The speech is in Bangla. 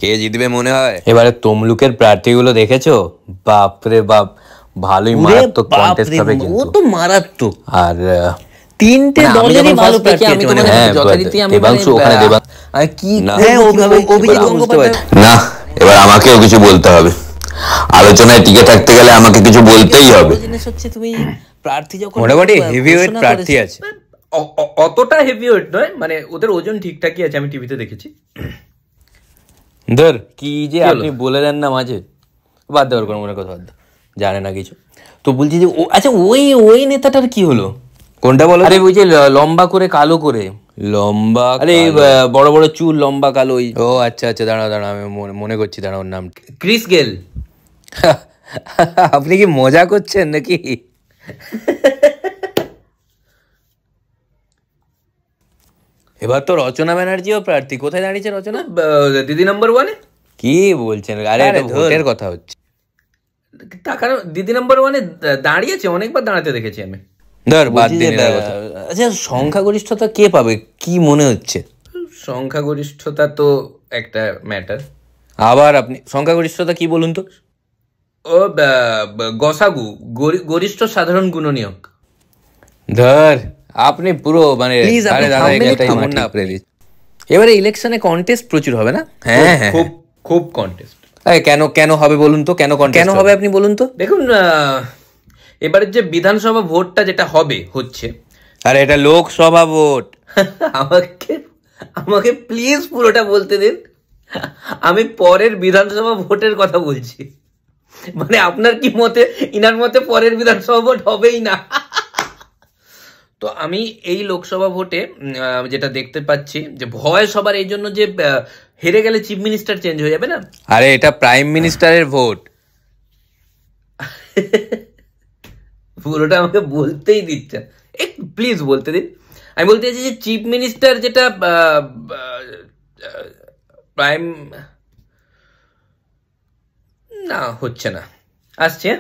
কে জিতবে মনে হয়? এবারে তমলুকের প্রার্থীগুলো দেখেছো? বাপরে বাপ, ভালোই মারাত্মক কন্টেস্ট হবে ও কিন্তু। তো মারাত্মক। আর তিনটে মানে আমি দলেরই যখন ভালো first প্রার্থী দেখি, আছে, আমি তো মানে মানে যথারীতি আমি দেবাংশু ওখানে কি না। হ্যাঁ, কিভাবে অভিজিৎ এবার বুঝতে গঙ্গোপাধ্যায় পারছি। না, এবার আমাকেও কিছু বলতে হবে। আলোচনায় টিকে থাকতে গেলে আমাকে কিছু বলতেই হবে। বড় জিনিস হচ্ছে তুমি প্রার্থী যখন মোটামুটি হেভিওয়েট ঘোষণা প্রার্থী করেছে, আছে। অতটা হেভি ওয়েট নয়, মানে ওদের ওজন ঠিকঠাকই আছে, আমি টিভিতে দেখেছি। ধর কি যে হলো? আপনি বলে দেন না মাঝে, বাদ দেওয়ার কোনো মনে কথা, বাদ দাও, জানে না কিছু। তো বলছি যে আচ্ছা ওই নেতাটার কি হলো? কোনটা বলো? আরে ওই যে লম্বা করে কালো করে, লম্বা, আরে বড় বড় চুল, লম্বা কালো, ওই। ও আচ্ছা আচ্ছা, দাঁড়াও দাঁড়াও, আমি মনে করছি, দাঁড়াও, ওর নাম। Chris Gayle. আপনি কি মজা করছেন নাকি? এবার তো রচনা ব্যানার্জিও প্রার্থী। কোথায় দাঁড়িয়েছে রচনা? দিদি নাম্বার ওয়ানে। কি বলছেন? আরে এটা ভোটের কথা হচ্ছে। তার কারণ দিদি নাম্বার ওয়ানে দাঁড়িয়েছে, অনেকবার দাঁড়াতে দেখেছি আমি। ধর বাদ বলছি দিন যে, এটার কথা। আচ্ছা, সংখ্যাগরিষ্ঠতা কে পাবে কি মনে হচ্ছে? সংখ্যাগরিষ্ঠতা তো একটা ম্যাটার। আবার আপনি সংখ্যাগরিষ্ঠতা কি বলুন তো? ও গসাগু, গরিষ্ঠ সাধারণ গুণনীয়ক। ধর আপনি পুরো মানে Please, আপনি আরে দাদা, থামবেন এটাই একটু? থামুন না আপনি। এবারে ইলেকশনে কন্টেস্ট প্রচুর হবে না? হ্যাঁ হ্যাঁ, খুব খুব কন্টেস্ট। কেন কেন হবে বলুন তো? কেন কেন হবে আপনি বলুন তো? দেখুন, এবারের যে বিধানসভা ভোটটা যেটা হচ্ছে, আরে এটা লোকসভা ভোট। আমাকে আমাকে প্লিজ পুরোটা বলতে দিন। আমি পরের বিধানসভা ভোটের কথা বলছি। মানে আপনার কি মতে, ইনার মতে পরের বিধানসভা ভোট হবেই না। তো আমি এই লোকসভা ভোটে যেটা দেখতে পাচ্ছি যে ভয় সবার, এই জন্য যে হেরে গেলে চিফ মিনিস্টার চেঞ্জ হয়ে যাবে না। আরে এটা প্রাইম মিনিস্টারের ভোট। পুরোটা আমাকে বলতেই দিচ্ছে, একটু প্লিজ বলতে দিন। আমি বলতে চাইছি যে চিফ মিনিস্টার যেটা প্রাইম না হচ্ছে না, আসছে।